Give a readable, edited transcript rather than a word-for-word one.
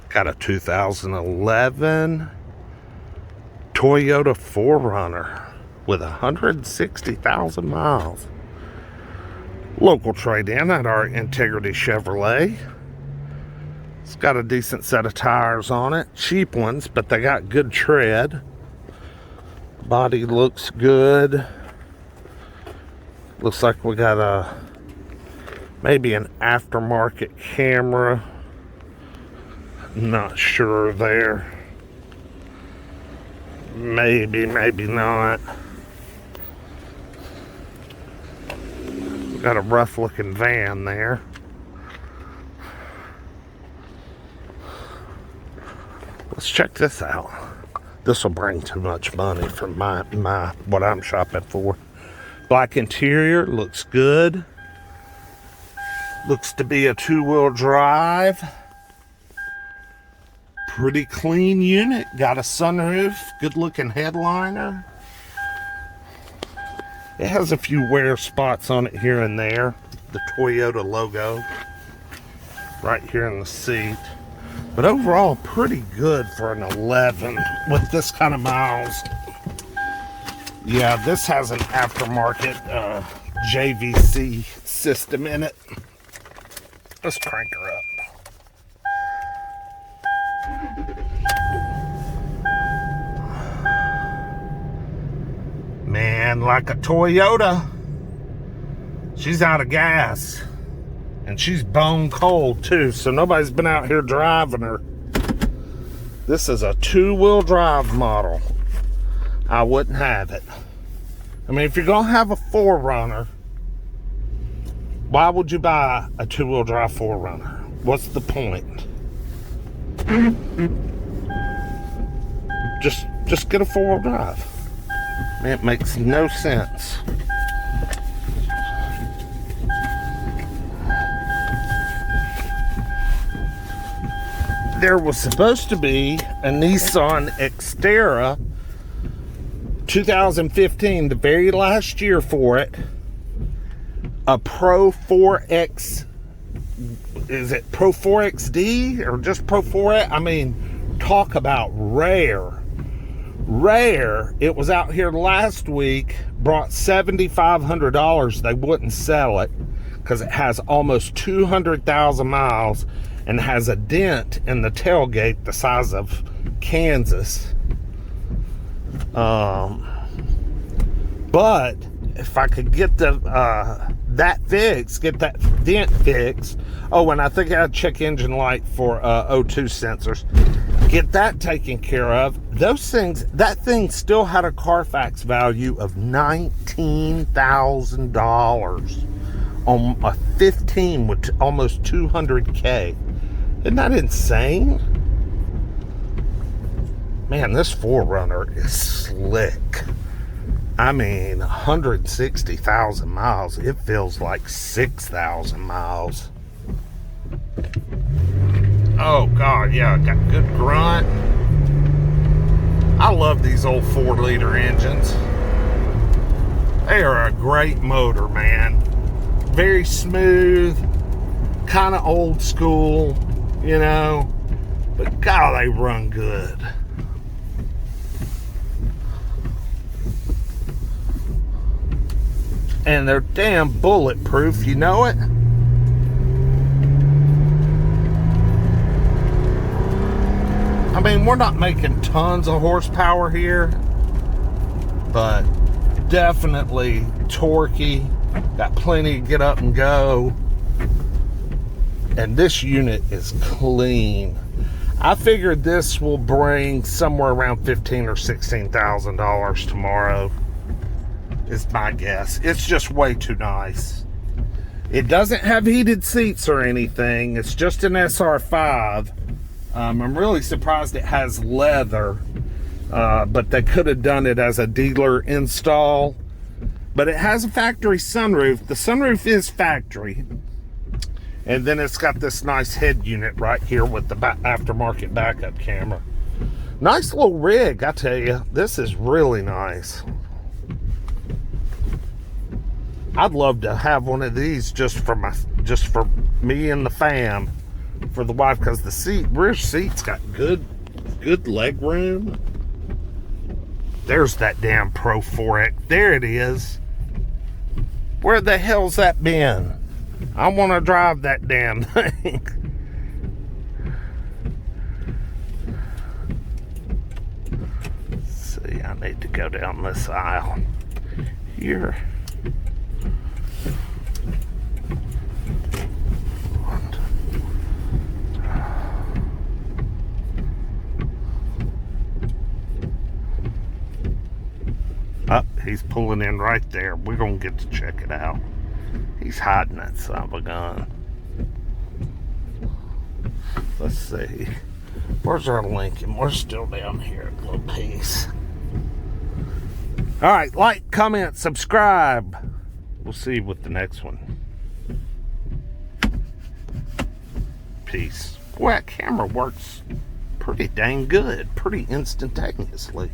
Got a 2011 Toyota 4runner with 160,000 miles. Local trade-in at our Integrity Chevrolet. It's got a decent set of tires on it. Cheap ones, but they got good tread. Body looks good. Looks like we got maybe an aftermarket camera. Not sure there. Maybe not. Got a rough looking van there. Let's check this out. This will bring too much money for my what I'm shopping for. Black interior, looks good. Looks to be a 2-wheel drive. Pretty clean unit. Got a sunroof, good looking headliner. It has a few wear spots on it here and there. The Toyota logo right here in the seat. But overall, pretty good for an 11 with this kind of miles. Yeah, this has an aftermarket JVC system in it. Let's crank her up. Man, like a Toyota, she's out of gas. And she's bone cold too, so nobody's been out here driving her. This is a 2-wheel drive model. I wouldn't have it. I mean, if you're gonna have a 4runner, why would you buy a 2-wheel drive 4runner? What's the point? Just get a 4-wheel drive. It makes no sense. There was supposed to be a Nissan Xterra 2015, the very last year for it. A Pro 4X, is it Pro 4XD or just Pro 4X? I mean, talk about rare. It was out here last week, brought $7,500. They wouldn't sell it because it has almost 200,000 miles and has a dent in the tailgate the size of Kansas. But if I could get that fixed, get that dent fixed. Oh, and I think I had check engine light for O2 sensors. Get that taken care of. Those things, that thing still had a Carfax value of $19,000 on a 15 with almost 200K. Isn't that insane? Man, this 4runner is slick. I mean, 160,000 miles. It feels like 6,000 miles. Oh, God, yeah, got good grunt. I love these old 4-liter engines. They are a great motor, man. Very smooth, kind of old school, you know, but God, they run good. And they're damn bulletproof, you know it? I mean, we're not making tons of horsepower here, but definitely torquey. Got plenty to get up and go. And this unit is clean. I figured this will bring somewhere around $15,000 or $16,000 tomorrow. Is my guess. It's just way too nice. It doesn't have heated seats or anything. It's just an SR5. I'm really surprised it has leather, but they could have done it as a dealer install. But it has a factory sunroof. The sunroof is factory. And then it's got this nice head unit right here with the aftermarket backup camera. Nice little rig, I tell you. This is really nice. I'd love to have one of these just for me and the fam. for the wife, because the rear seat's got good leg room. There's that damn Pro 4X. There it is. Where the hell's that been? I want to drive that damn thing. Let's see, I need to go down this aisle here. Oh, he's pulling in right there. We're gonna get to check it out. He's hiding that son of a gun. Let's see. Where's our Lincoln? We're still down here a little piece. Alright, like, comment, subscribe. We'll see you with the next one. Peace. Boy, that camera works pretty dang good, pretty instantaneously.